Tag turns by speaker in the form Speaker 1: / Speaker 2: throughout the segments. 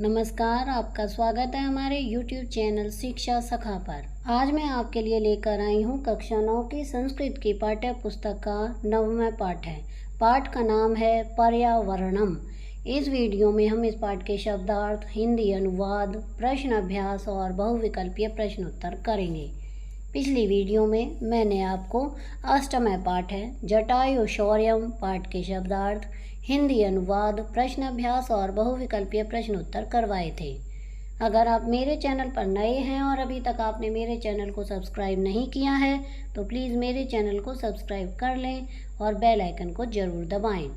Speaker 1: नमस्कार, आपका स्वागत है हमारे YouTube चैनल शिक्षा सखा पर। आज मैं आपके लिए लेकर आई हूँ कक्षा 9 की संस्कृत की पाठ्य पुस्तक का 9वां पाठ है। पाठ का नाम है पर्यावरणम। इस वीडियो में हम इस पाठ के शब्दार्थ, हिंदी अनुवाद, प्रश्न अभ्यास और बहुविकल्पीय प्रश्न उत्तर करेंगे। पिछली वीडियो में मैंने आपको अष्टम पाठ है जटायु शौर्यम पाठ के शब्दार्थ, हिंदी अनुवाद, प्रश्न अभ्यास और बहुविकल्पीय प्रश्न उत्तर करवाए थे। अगर आप मेरे चैनल पर नए हैं और अभी तक आपने मेरे चैनल को सब्सक्राइब नहीं किया है तो प्लीज़ मेरे चैनल को सब्सक्राइब कर लें और बेल आइकन को ज़रूर दबाएं।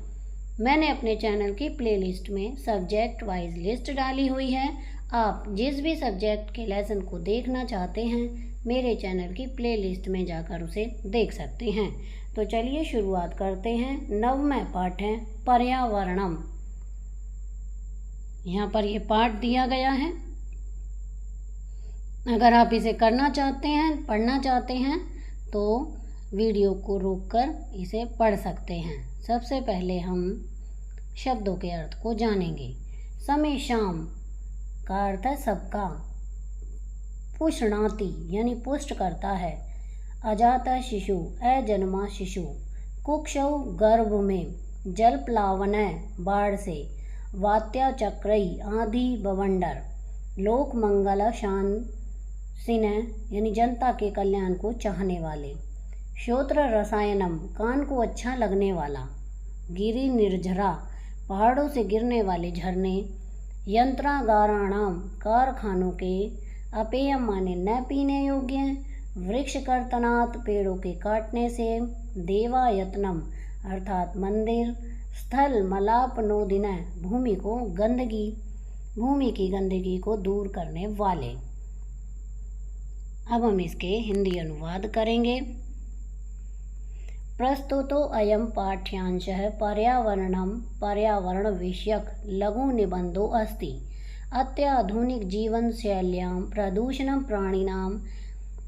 Speaker 1: मैंने अपने चैनल की प्लेलिस्ट में सब्जेक्ट वाइज लिस्ट डाली हुई है। आप जिस भी सब्जेक्ट के लेसन को देखना चाहते हैं मेरे चैनल की प्लेलिस्ट में जाकर उसे देख सकते हैं। तो चलिए शुरुआत करते हैं। 9वां पाठ है पर्यावरणम। यहाँ पर ये पाठ दिया गया है। अगर आप इसे करना चाहते हैं, पढ़ना चाहते हैं तो वीडियो को रोककर इसे पढ़ सकते हैं। सबसे पहले हम शब्दों के अर्थ को जानेंगे। समय शाम का अर्थ है सबका। पुष्णाति यानी पुष्ट करता है। अजाता शिशु अजन्मा शिशु। कुक्षौ गर्भ में। जल प्लावनय बाढ़ से। वात्या चक्रई आंधी बवंडर। लोक मंगल शांसिनय यानी जनता के कल्याण को चाहने वाले। श्रोत्र रसायनम कान को अच्छा लगने वाला। गिरि निर्झरा पहाड़ों से गिरने वाले झरने। यंत्रागाराणाम कारखानों के। अपेयम माने न पीने योग्य। वृक्ष कर्तनात् पेड़ों के काटने से। देवायतनम अर्थात मंदिर। स्थल मलापनोदिनय भूमि की गंदगी को दूर करने वाले। अब हम इसके हिंदी अनुवाद करेंगे। प्रस्तुतो अयम पाठ्यांशः पर्यावरणम पर्यावरण विषयक लघु निबंधो अस्ति। अत्याधुनिक जीवन शैल्यां प्रदूषणं प्राणिनां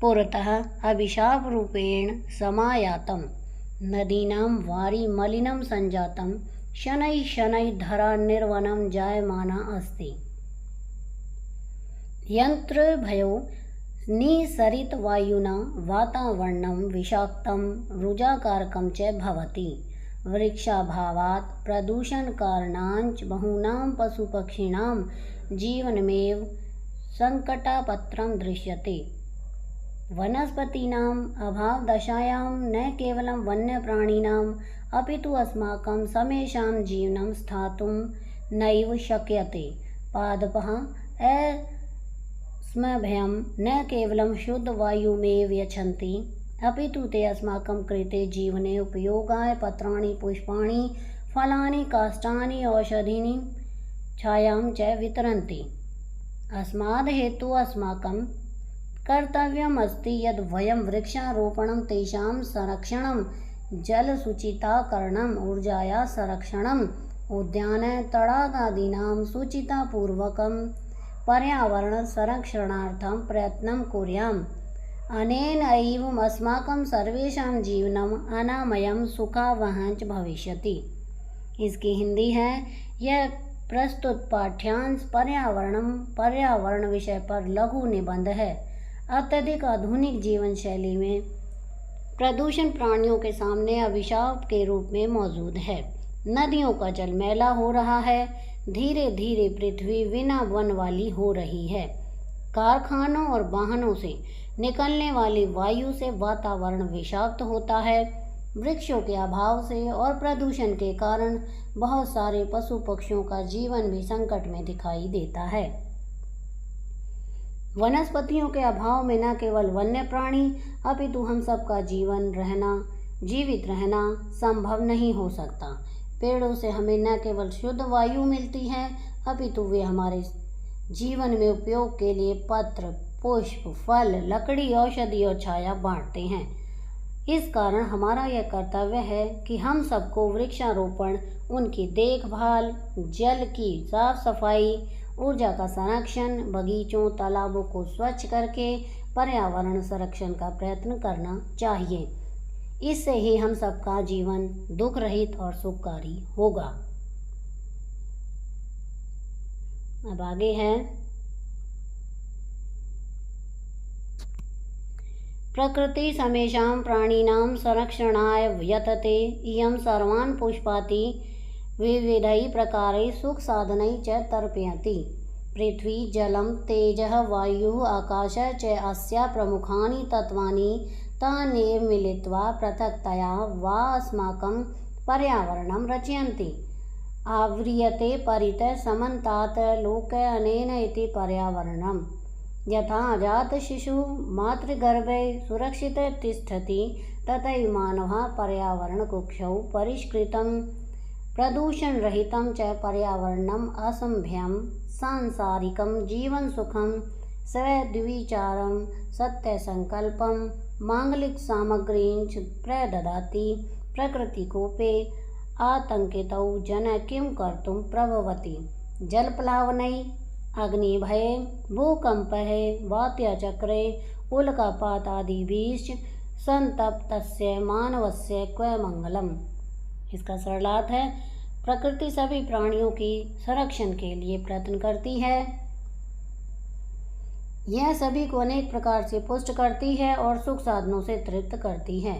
Speaker 1: पुरतः अभिशाप रूपेण समायातं। नदीनां वारि मलिनं संजातं। शनैः शनैः धरा निर्वनं जायमाना अस्ति। यन्त्रभयो निःसरित वायुना वातावरणं विषाक्तं रुजाकारकं च भवति। वृक्षाभावात् प्रदूषणकारणाञ्च बहूनां पशुपक्षिणां जीवनमेव संकटापत्रं दृश्यते। वनस्पतीनाम् अभावदशायां न केवलं वन्यप्राणिनाम् अपितु अस्माकं समेषां जीवनं स्थातुं नैव शक्यते। पादपः अस्मभ्यं न केवलं शुद्धवायुमेव यच्छन्ति अपितु ते अस्माकं कृते जीवने उपयोगाय पत्राणि पुष्पाणि फलानि काष्ठानि औषधीनि छायां च वितरन्ति। अस्माद् हेतु अस्माकं कर्तव्यम् अस्ति यद् वयं वृक्षारोपणं तेषां संरक्षणं जलशुचिताकरणम् ऊर्जायाः संरक्षणम् उद्यान तडागादीनां शुचितापूर्वकं पर्यावरणसंरक्षणार्थं प्रयत्नं कुर्याम्। अनेन एव अस्माकं सर्वेषां जीवनम् अनामयं सुखावहं च भविष्यति। इसकी हिंदी है। यह प्रस्तुत पाठ्यांश पर्यावरण विषय पर लघु निबंध है। अत्यधिक आधुनिक जीवन शैली में प्रदूषण प्राणियों के सामने अभिशाप के रूप में मौजूद है। नदियों का जल मैला हो रहा है। धीरे धीरे पृथ्वी बिना वन वाली हो रही है। कारखानों और वाहनों से निकलने वाली वायु से वातावरण विषाक्त होता है। वृक्षों के अभाव से और प्रदूषण के कारण बहुत सारे पशु पक्षियों का जीवन भी संकट में दिखाई देता है। वनस्पतियों के अभाव में न केवल वन्य प्राणी अपितु हम सबका जीवित रहना संभव नहीं हो सकता। पेड़ों से हमें न केवल शुद्ध वायु मिलती है अपितु वे हमारे जीवन में उपयोग के लिए पत्र, पुष्प, फल, लकड़ी, औषधि और छाया बांटते हैं। इस कारण हमारा यह कर्तव्य है कि हम सबको वृक्षारोपण, उनकी देखभाल, जल की साफ सफाई, ऊर्जा का संरक्षण, बगीचों, तालाबों को स्वच्छ करके पर्यावरण संरक्षण का प्रयत्न करना चाहिए। इससे ही हम सबका जीवन दुख रहित और सुखकारी होगा। अब आगे है प्रकृति समेषां प्राणिनां संरक्षणाय यतते इयं सर्वान् पुष्पाति विविधैः प्रकारैः सुखसाधनैः च तर्पयति। पृथ्वी जलं तेजः वायुः आकाशः च अस्या प्रमुखानि तत्त्वानि तानेव मिलित्वा पृथक्तया वा अस्माकं पर्यावरणं रचयन्ति। आव्रियते परितः समन्तात् लोके अनेन इति पर्यावरणम्। यथा अजातशिशुः मातृगर्भे सुरक्षितः तिष्ठति तथैव मानवः पर्यावरणकुक्षौ परिष्कृतं प्रदूषणरहितं च पर्यावरणम् असंभ्यं सांसारिकं जीवनसुखं स्वेद्विचारं सत्यसङ्कल्पं माङ्गलिकसामग्रीं च प्रददाति। प्रकृतिकोपे आतङ्कितौ जनः किं कर्तुं प्रभवति। जलप्लावनैः अग्निभये भूकम्पहे वात्यचक्रे उल्कापातादिभिश्च संतप्तस्य मानवस्य क्व मंगलम्। इसका सरलार्थ है, प्रकृति सभी प्राणियों की संरक्षण के लिए प्रयत्न करती है। यह सभी को अनेक प्रकार से पुष्ट करती है और सुख साधनों से तृप्त करती है।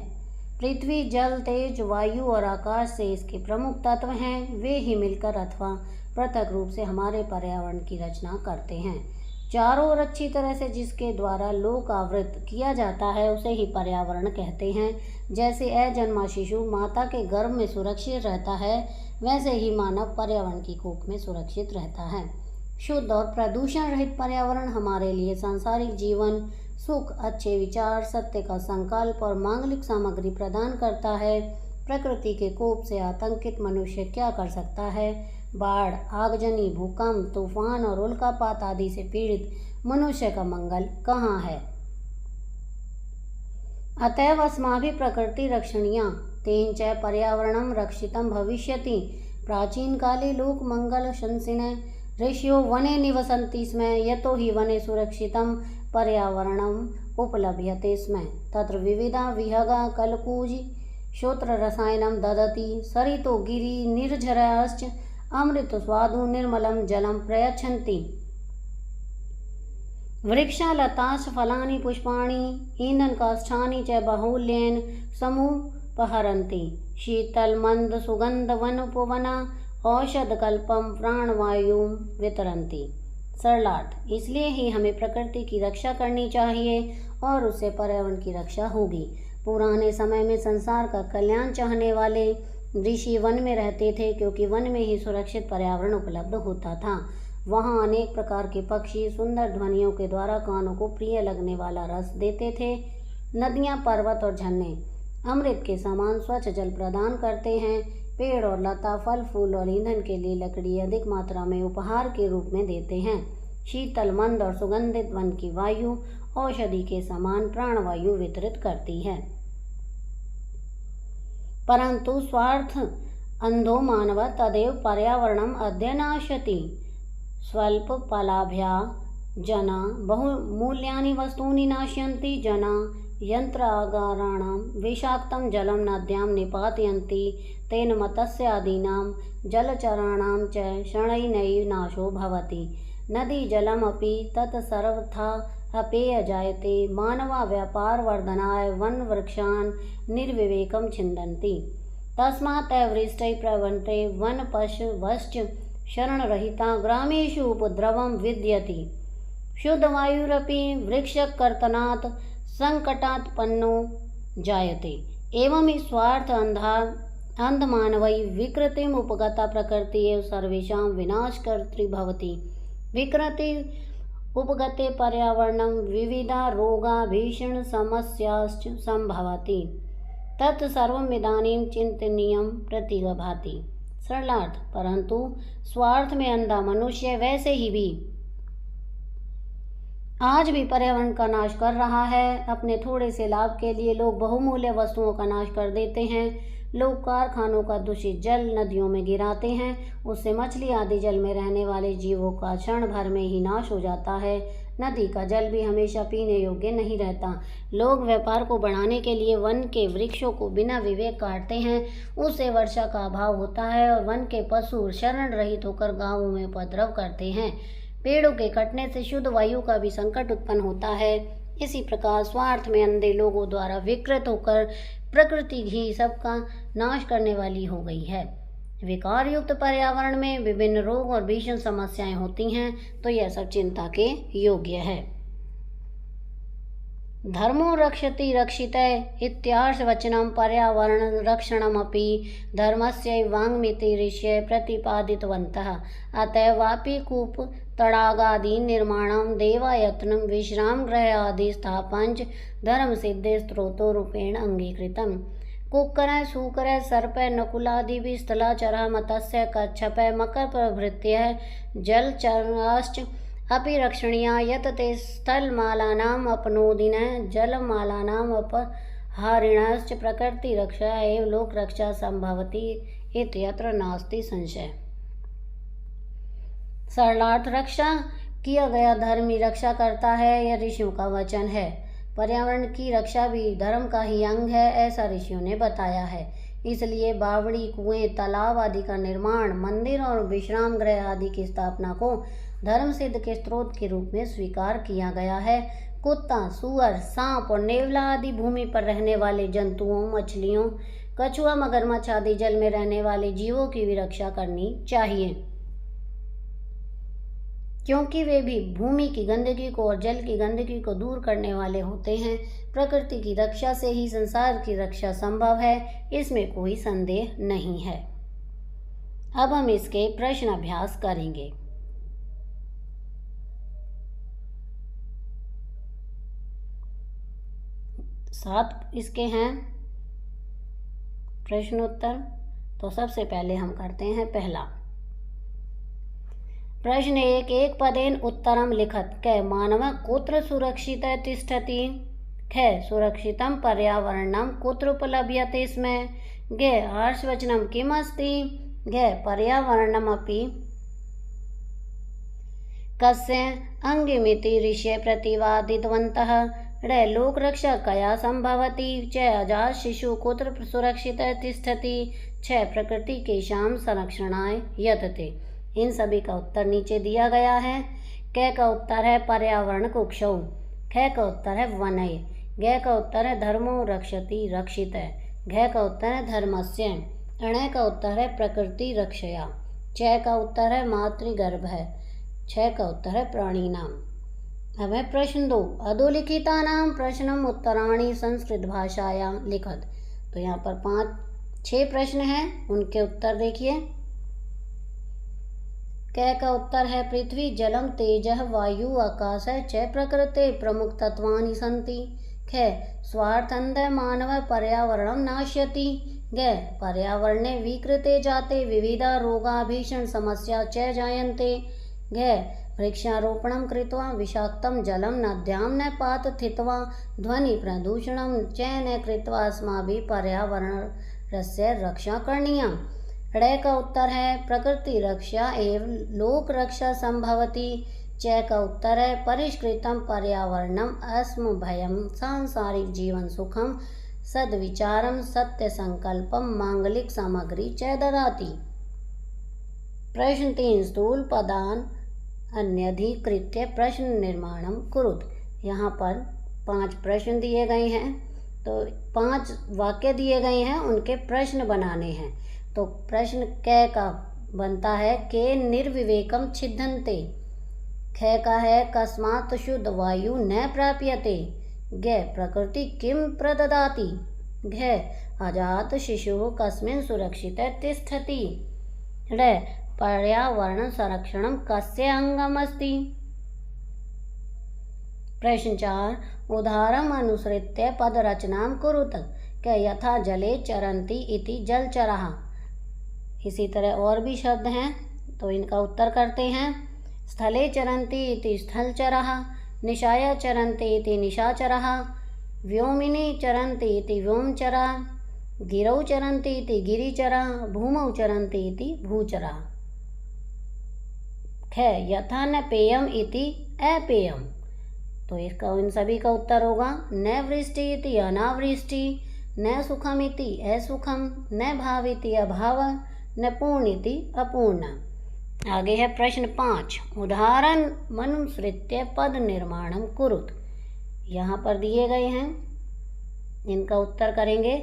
Speaker 1: पृथ्वी जल तेज वायु और आकाश से इसके प्रमुख तत्व हैं। वे ही मिलकर अथवा पृथक रूप से हमारे पर्यावरण की रचना करते हैं। चारों ओर अच्छी तरह से जिसके द्वारा लोक आवृत किया जाता है उसे ही पर्यावरण कहते हैं। जैसे अजन्मा शिशु माता के गर्भ में सुरक्षित रहता है, वैसे ही मानव पर्यावरण की कोख में सुरक्षित रहता है। शुद्ध और प्रदूषण रहित पर्यावरण हमारे लिए सांसारिक जीवन, सुख, अच्छे विचार, सत्य का संकल्प और मांगलिक सामग्री प्रदान करता है। प्रकृति के कोप से आतंकित मनुष्य क्या कर सकता है। बाढ़, आगजनी, भूकंप, तूफान और उल्कापात आदि से पीड़ित मनुष्य का मंगल कहाँ है। अतएव अस्माभिः प्रकृति रक्षणीया तेन च पर्यावरणं रक्षितं भविष्यति। प्राचीन काले लोक मंगल शंसिनः ऋषियो वने निवसन्ति स्म, यतो हि वने सुरक्षितं पर्यावरणम् उपलभ्यते स्म। तत्र विविधा विहगा कलकूज श्रोत्र रसायनं ददति। सरितो गिरि निर्झराश्च अमृत स्वादु निर्मलं जलं प्रयच्छन्ति। वृक्षालताश्च फलानि पुष्पाणि ईंधनकाष्ठानि च बाहुल्येन समुपहरन्ति। शीतल मंद सुगंध वनोपवना औषधकल्पम प्राणवायुं वितरन्ति। सरलाट, इसलिए ही हमें प्रकृति की रक्षा करनी चाहिए और उससे पर्यावरण की रक्षा होगी। पुराने समय में संसार का कल्याण चाहने वाले ऋषि वन में रहते थे, क्योंकि वन में ही सुरक्षित पर्यावरण उपलब्ध होता था। वहाँ अनेक प्रकार के पक्षी सुंदर ध्वनियों के द्वारा कानों को प्रिय लगने वाला रस देते थे। नदियाँ, पर्वत और झरने अमृत के समान स्वच्छ जल प्रदान करते हैं। पेड़ और लता फल फूल और ईंधन के लिए लकड़ी अधिक मात्रा में उपहार के रूप में देते हैं। शीतल मंद और सुगंधित वन की वायु औषधि के समान प्राणवायु वितरित करती है। परंतु स्वार्थ अंधो मानव तदेव पर्यावरणम अध्यनाशति। स्वल्प फलाभ्या जना बहुमूल्यानि वस्तूनि नाशयन्ति। जना यंत्रागाराणां विषाक्तं जलं नद्यां निपातयन्ति। तेन मत्स्यादीनां जलचराणां च शनैः नाशो भवति। नदी जलमपि तत्सर्वथा अपेय जायते। मानवा व्यापार वर्धनाय वन वृक्षान् निर्विवेकं छिन्दन्ति। तस्मात् अवृष्टैः प्रवन्ते वन पशवश्च शरणरहिता ग्रामेषु उपद्रवं विद्यति। शुद्धवायुरपि वृक्षकर्तनात् संकटात्पन्नो जायते। एवं ही स्वार्थ अंधमानवैः विकृतिम् उपगता प्रकृतिः सर्वेषां विनाशकर्त्री भवति। विकृति उपगते पर्यावरणं विविधा रोगा भीषण समस्याश्च संभवति। तत्सर्वम् इदानीं चिन्तनीयं प्रतिभाति। सरलार्थ, परंतु स्वार्थ में अंधा मनुष्य वैसे ही भी आज भी पर्यावरण का नाश कर रहा है। अपने थोड़े से लाभ के लिए लोग बहुमूल्य वस्तुओं का नाश कर देते हैं। लोग कारखानों का दूषित जल नदियों में गिराते हैं। उससे मछली आदि जल में रहने वाले जीवों का क्षण भर में ही नाश हो जाता है। नदी का जल भी हमेशा पीने योग्य नहीं रहता। लोग व्यापार को बढ़ाने के लिए वन के वृक्षों को बिना विवेक काटते हैं, उससे वर्षा का अभाव होता है और वन के पशु शरण रहित होकर गांवों में उपद्रव करते हैं। पेड़ों के कटने से शुद्ध वायु का भी संकट उत्पन्न होता है। इसी प्रकार स्वार्थ में अंधे लोगों द्वारा विकृत होकर प्रकृति ही सबका नाश करने वाली हो गई है। विकार युक्त पर्यावरण में विभिन्न रोग और भीषण समस्याएं होती हैं, तो यह सब चिंता के योग्य है। धर्मो रक्षति रक्षितः इत्यार्थ वचनम पर्यावरण रक्षणमपि धर्मस्यैवाङ्मिति ऋषयः प्रतिपादितवन्तः। अतएवापि कूप तडागादि निर्माणं देवायत्नं विश्रामगृह आदि स्थापनच धर्म सिद्धे स्त्रोतोरूपेण अंगीकृतम्। कुक्कुरः सूकरः सर्पः नकुलादिभिः स्थलाचरः मत्स्य कच्छपः मकर प्रभृतयः जलचराश्च अपि रक्षणीया यत् ते स्थलमालानाम् अपनोदिनः जलमालानाम् अपहारिणश्च प्रकृतिरक्षा एव लोकरक्षा संभवति इत्यत्र नास्ति संशय। सरलार्थ रक्षा किया गया धर्म ही रक्षा करता है, यह ऋषियों का वचन है। पर्यावरण की रक्षा भी धर्म का ही अंग है, ऐसा ऋषियों ने बताया है। इसलिए बावड़ी, कुएं, तालाब आदि का निर्माण, मंदिर और विश्राम गृह आदि की स्थापना को धर्म सिद्ध के स्रोत के रूप में स्वीकार किया गया है। कुत्ता, सुअर, सांप और नेवला आदि भूमि पर रहने वाले जंतुओं, मछलियों, कछुआ, मगरमच्छ आदि जल में रहने वाले जीवों की भी रक्षा करनी चाहिए, क्योंकि वे भी भूमि की गंदगी को और जल की गंदगी को दूर करने वाले होते हैं। प्रकृति की रक्षा से ही संसार की रक्षा संभव है, इसमें कोई संदेह नहीं है। अब हम इसके प्रश्न अभ्यास करेंगे। सात इसके हैं प्रश्नोत्तर। तो सबसे पहले हम करते हैं पहला प्रश्न। एक पदेन उत्तरम लिखत। क मानवः कुत्र सुरक्षितः तिष्ठति? ख सुरक्षितं पर्यावरणं कुत्र उपलभ्यते स्म? ग हर्षवचनं किम् अस्ति? घ पर्यावरणमपि कस्य अंगमिति ऋषयः प्रतिपादितवन्तः? ड़ लोक रक्षा कया संभवति? च अजात शिशु कुत्र सुरक्षितः तिष्ठति? छ प्रकृति केषां संरक्षणाय यतते? इन सभी का उत्तर नीचे दिया गया है। क का उत्तर है पर्यावरण कुक्षौ, ख का उत्तर है वनय, ग का उत्तर है धर्मो रक्षति रक्षितः, घ का उत्तर है धर्मस्य, ण का उत्तर है प्रकृति रक्षया, च का उत्तर है मातृगर्भ है, छ का उत्तर है प्राणीनाम। अब है प्रश्न 2। अधोलिखितानां प्रश्नम उत्तराणि संस्कृत भाषायां लिखत। तो यहाँ पर 6 प्रश्न हैं, उनके उत्तर देखिए। क का उत्तर है पृथ्वी जलम तेजः वायु आकाशः च प्रकृते प्रमुख तत्वानि सन्ति। ख स्वार्थंध मानव पर्यावरणं नाश्यति। ग पर्यावरणे विकृते जाते विविधा रोगा भीषण समस्या च जायन्ते। घ वृक्षारोपणं कृत्वा विषाक्तं जलं नद्यां न पातयित्वा ध्वनि प्रदूषणं च न कृत्वा अस्माभिः पर्यावरणस्य रक्षा करणीया। ड़ का उत्तर है प्रकृति रक्षा एवं लोक रक्षा संभवति। च का उत्तर है परिष्कृतं पर्यावरणम् अस्मभयं सांसारिक जीवन सुखम सद्विचारं सत्य संकल्पम मांगलिक सामग्री च ददाति। प्रश्न 3 स्थूल पदान अन्यधिकृत्य प्रश्न निर्माणम कुरुत। यहाँ पर 5 प्रश्न दिए गए हैं, तो 5 वाक्य दिए गए हैं, उनके प्रश्न बनाने हैं। तो प्रश्न क का बनता है के निर्विवेकम छिद्यन्ते। ख का है कस्मात् शुद्ध वायु न प्राप्यते। ग प्रकृति किं प्रददाति। घ अजात शिशुः कस्मिन् सुरक्षितः तिष्ठति। ड़ पर्यावरण संरक्षणं कस्य अंगमस्ति। प्रश्न 4 उदाहरणम् अनुसृत्य पदरचनां कुरुत। क यथा जले चरन्ति इति जलचराः। इसी तरह और भी शब्द हैं, तो इनका उत्तर करते हैं। स्थले चरन्ति इति स्थलचराः, निशाया चरन्ति इति निशाचराः, व्योमिनी चरन्ति इति व्योमचराः, गिरौ चरन्ति इति गिरिचराः, भूमौ चरन्ति इति भूचराः। ख यथा न पेयम् इति अपेयम्। तो इसका इन सभी का उत्तर होगा न वृष्टि इति अनावृष्टि, न सुखमिति असुखम, न भाविति अभाव, न पूर्णिति अपूर्ण। आगे है प्रश्न 5, उदाहरण मनुसृत्य पद निर्माणम कुरुत। यहाँ पर दिए गए हैं, इनका उत्तर करेंगे।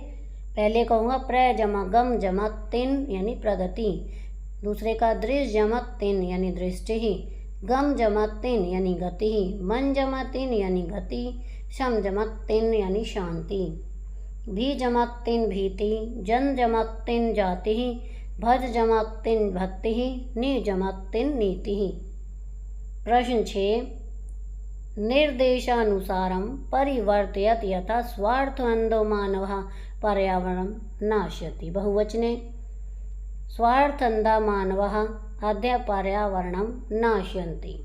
Speaker 1: पहले कहूँगा प्र जमा गम जमा तिन यानी प्रगति, दूसरे का दृश जमा तिन यानी दृष्टि ही, गम जमा तिन यानी गति ही, मन जमा तिन यानी गति, शम जमा तिन यानी शांति, भी जमा तिन भीति, जन जमा तिन जाति ही, भज जमा तिन भक्ति ही, नि जमा तिन नीति ही। प्रश्न 6, निर्देशानुसारम परिवर्तयत यथा स्वार्थवंदो मानवः पर्यावरणं नाशयति। बहुवचने स्वार्थंदा मानवः अद्य पर्यावरणं नाशयन्ति।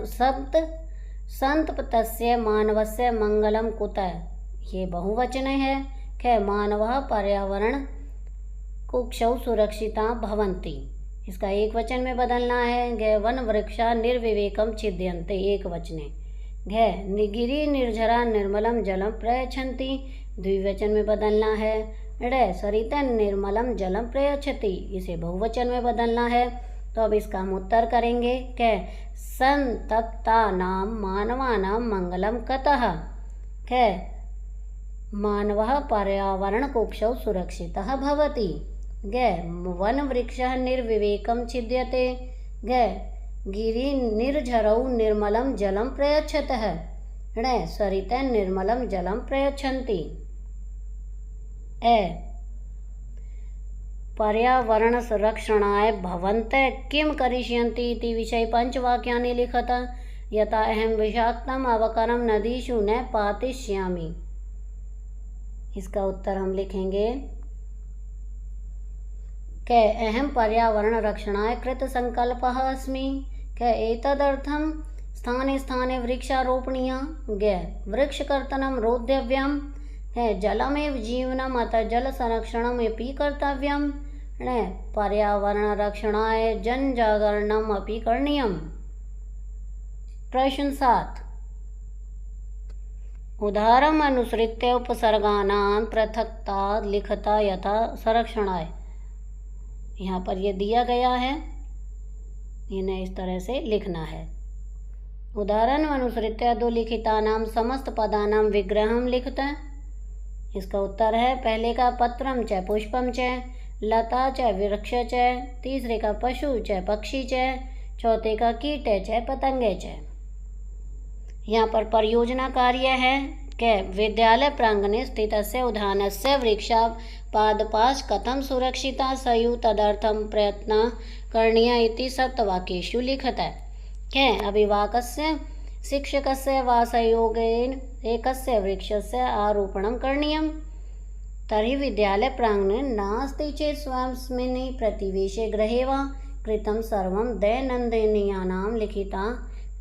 Speaker 1: शब्द संतप्तस्य मानवस्य मंगलम कुतः, ये बहुवचन है। ख मानवः पर्यावरण कुक्षौ सुरक्षिता भवन्ति, इसका एक वचन में बदलना है। ग वन वृक्षा निर्विवेकम छिद्यन्ते, एक वचने। घ गिरि निर्झरा निर्मलम जलम प्रयच्छन्ति, द्विवचन में बदलना है। ड़ सरितं निर्मलम जलम प्रयच्छति, इसे बहुवचन में बदलना है। तो अब इसका हम उत्तर करेंगे। क संतप्तानां मानवानां मंगलम कतः। ख मानवः पर्यावरण कुक्षौ सुरक्षितः भवति। ग वन वृक्षः निर्विवेकं छिद्यते। ग गिरि निर्झरौ निर्मलं जलं प्रयच्छतः। ण सरितं निर्मलं जलं प्रयच्छन्ति। पर्यावरण संरक्षणाय भवन्तः किं करिष्यन्ति इति विषये पंचवाक्यानि लिखत। यथा अहं विषाक्तम् अवकरं नदीषु न पातिष्यामि, इसका उत्तर हम लिखेंगे। क अहं पर्यावरण रक्षणाय कृत संकल्पः अस्मि। क एतदर्थं स्थाने स्थाने वृक्षारोपणीया। ग वृक्षकर्तनं रोध्यव्यम्। जलमेव जीवनम् अतः जल संरक्षणमपि कर्तव्यम्। ण पर्यावरण रक्षणाय जन जागरणम् अपि करणीयम्। प्रश्न 7, उदाहरणम् अनुसृत्य उपसर्गानां पृथक्ता लिखता यथा संरक्षणाय। यहाँ पर ये दिया गया है, इन्हें इस तरह से लिखना है। उदाहरण अनुसृत्य अधोलिखितानां समस्त पदानां विग्रहं लिखता। इसका उत्तर है पहले का पत्रम च पुष्पम च, लता च वृक्ष च, तीसरे का पशु च पक्षी च, चौथे का कीट च पतंगे च। यहाँ पर परियोजना कार्य है। क विद्यालय प्रांगणे स्थितस्य उद्यानस्य वृक्षापादपाश्च कथं सुरक्षिता स्युः तदर्थं प्रयत्नः करणीयः इति सप्तवाक्येषु लिखतः। क अभिभावकस्य शिक्षकस्य वा सहयोगेन एकस्य वृक्षस्य आरोपणं करणीयम्। तर्हि विद्यालय प्रांगणे नास्ति चेत् स्वयमस्मिन् प्रतिवेशे गृहे वा कृतं सर्वं दैनन्दिनीयानां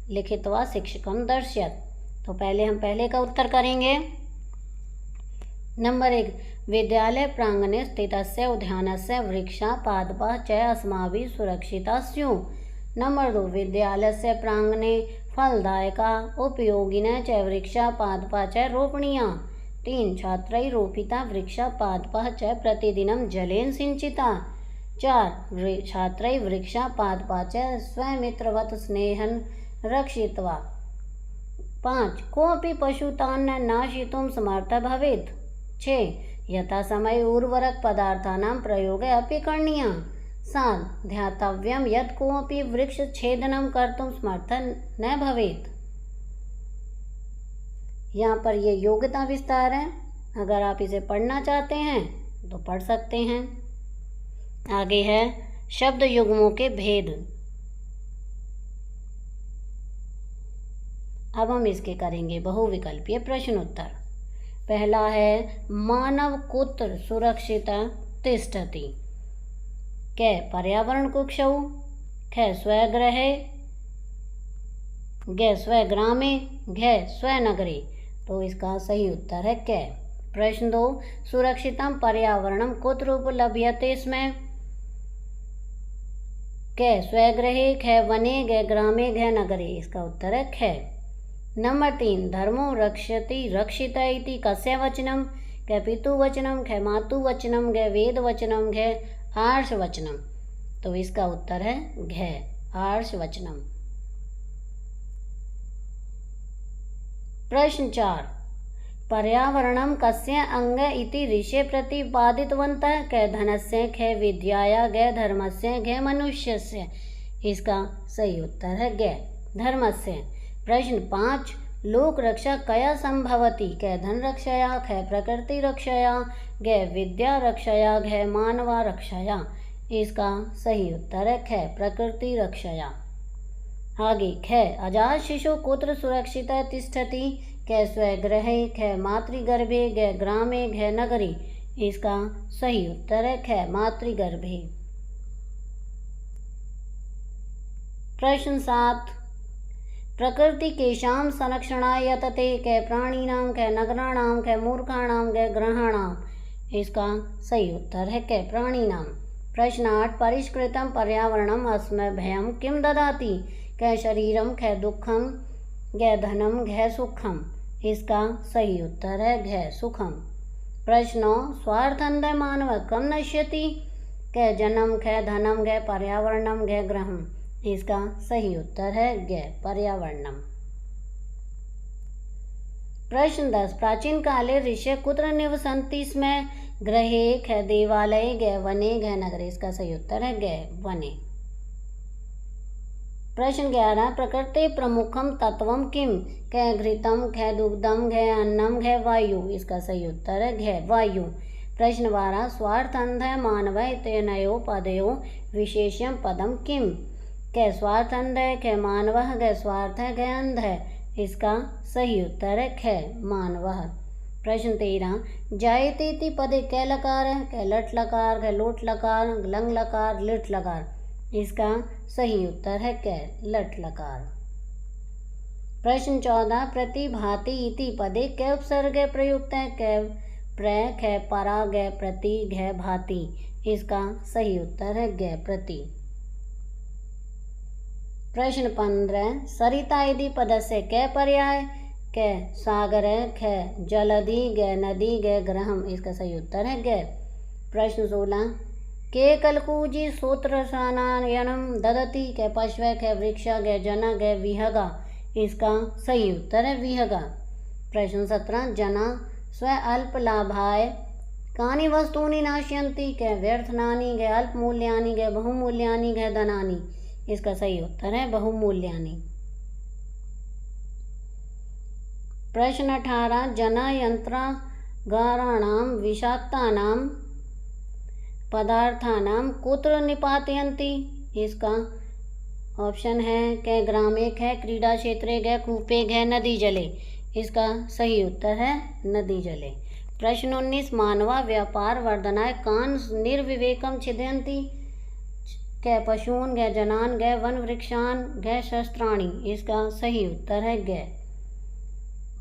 Speaker 1: लिखित्वा शिक्षकं दर्शयत्। तो हम पहले का उत्तर करेंगे। नंबर 1, विद्यालय प्रांगणे स्थितस्य उद्यानस्य वृक्षापादपाः च अस्माभिः सुरक्षिताः स्युः। नंबर 2, विद्यालयस्य प्रांगणे फलदायका उपयोगिनः च वृक्षापादपाः च रोपणीया। 3, छात्रैः रोपिता वृक्षापादपाः च प्रतिदिनं जलेन सिंचिता। 4, छात्रैः वृक्षापादपाः च स्वमित्रवत् स्नेहं रक्षित्वा। 5, कोऽपि पशु तान् न नाशयितुं समर्थः भवेत्। 6, यथासमये उर्वरक पदार्थानां प्रयोगः अपि करणीयः। 7, ध्यातव्यं यत् कोऽपि वृक्षछेदनं कर्तुं समर्थः न भवेत्। यहाँ पर ये योग्यता विस्तार है, अगर आप इसे पढ़ना चाहते हैं तो पढ़ सकते हैं। आगे है शब्द युग्मों के भेद। अब हम इसके करेंगे बहुविकल्पीय प्रश्न उत्तर। पहला है मानव कुत्र सुरक्षिता तिष्ठति। क पर्यावरण कुक्षौ। ख स्वगृहे। ग स्वग्रामे। घ स्वनगरे। तो इसका सही उत्तर है क प्रश्न 2, सुरक्षितम पर्यावरणम कुत्र उपलभ्यते स्म? क स्वगृहे, ख वने, ग ग्रामे, घ नगरे। इसका उत्तर है ख। नंबर 3, धर्मो रक्षति रक्षित इति कस्य वचनम? क पितुवचनम, ख मातुवचनम, ग वेदवचनम, घ आर्षवचनम। तो इसका उत्तर है घ आर्षवचनम। प्रश्न 4, पर्यावरणम कस्य अंग इति ऋषे प्रतिपादितवन्तः? क धनस्य, ख विद्याया, ग धर्मस्य, घ मनुष्यस्य। इसका सही उत्तर है ग धर्मस्य। प्रश्न 5, लोक रक्षा कया संभवति? क धन रक्षया, ख प्रकृति रक्षया, ग विद्या रक्षया, घ मानवा रक्षया। इसका सही उत्तर है ख प्रकृति रक्षया। आगे ख अजात शिशु कुत्र सुरक्षित तिष्ठति? क स्वगृहे, ख मातृगर्भे, ग ग्रामे, घ नगरी। इसका सही उत्तर है ख मातृगर्भे। प्रश्न 7, प्रकृति केषां संरक्षणाय यतते? क प्राणिनां, क नगराणां, क मूर्खाणां, ग ग्रहाणाम्। इसका सही उत्तर है क प्राणिनां। प्रश्न 8, परिष्कृतं पर्यावरणम् अस्मभ्यं किं ददाति? क शरीरं, ख दुःखं, ग धनं, घ सुखम्। इसका सही उत्तर है घ सुखम्। प्रश्न 9, स्वार्थन्धः मानवः कं नश्यति? क जन्म, ख धनं, घ पर्यावरणं, घ ग्रहम्। इसका सही उत्तर है ग पर्यावरणम। प्रश्न 10, प्राचीन काले ऋषयः कुत्र निवसन्ति स्म? गृहे, ख देवालये, ग वने, घ नगरे। इसका सही उत्तर है ग वने। प्रश्न 11, प्रकृते प्रमुखम तत्वम किम? क घृतम, ख दुग्धम, घ अन्नम, घ वायु। इसका सही उत्तर है घ वायु। प्रश्न 12, स्वार्थन्धः मानवः तेनयो पदयो विशेष्यं पदम किम? क स्वार्थन्धः, ख मानवः, ग स्वार्थः, घ अंधः। इसका सही उत्तर है ख मानवः। प्रश्न 13, जायते इति पदे क लकार? क लट लकार, घ लोट लकार, लंग लकार, लिट लकार। इसका सही उत्तर है क लट लकार। प्रश्न 14, प्रतिभाति इति पदे क उपसर्ग प्रयुक्त है? क प्र, ख परा, ग प्रति, घ भाति। इसका सही उत्तर है ग प्रति। प्रश्न 15, सरिता इति पदस्य क पर्याय? क सागर, ख जलधि, ग नदी, ग ग्रहम। इसका सही उत्तर है ग। प्रश्न 16, के कलकूजी सूत्रसानायनम ददति? क पश्व, ख वृक्ष, ग जना, ग विहगा। इसका सही उत्तर है विहगा। प्रश्न 17, जना स्व अल्प लाभाय कानि वस्तूनि नाशयन्ति? क व्यर्थनानि, ग अल्पमूल्यानि, ग बहुमूल्यानि, ग धनानि। इसका सही उत्तर है बहुमूल्यानि। प्रश्न 18, जना यंत्रागाराणां विषाक्तानां पदार्थानां कुत्र निपातयन्ति? इसका ऑप्शन है क ग्रामे, ख क्रीडा क्षेत्रे, ग कूपे, घ नदी जले। इसका सही उत्तर है नदी जले। प्रश्न 19, मानवा व्यापार वर्धनाय कान निर्विवेकम छिदयन्ति? क पशून, ग जनान, ग वन वृक्षान, ग शस्त्राणि। इसका सही उत्तर है ग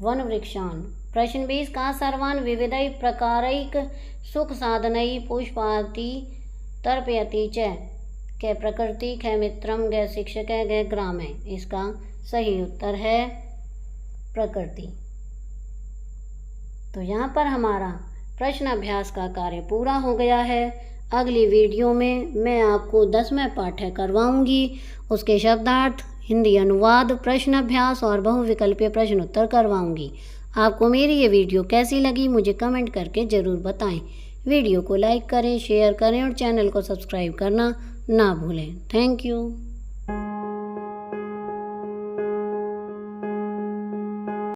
Speaker 1: वन वृक्षान। प्रश्न 20, का सर्वान् विविधै प्रकारैक सुख साधनै पुष्पाति तर्पयति च? क प्रकृति, ख मित्रम, ग शिक्षक, ग ग्रामे। इसका सही उत्तर है प्रकृति। तो यहाँ पर हमारा प्रश्न अभ्यास का कार्य पूरा हो गया है। अगली वीडियो में मैं आपको 10वें पाठ्य करवाऊंगी, उसके शब्दार्थ, हिंदी अनुवाद, प्रश्न अभ्यास और बहुविकल्पीय प्रश्न उत्तर करवाऊंगी। आपको मेरी ये वीडियो कैसी लगी मुझे कमेंट करके ज़रूर बताएं। वीडियो को लाइक करें, शेयर करें और चैनल को सब्सक्राइब करना ना भूलें। Thank you.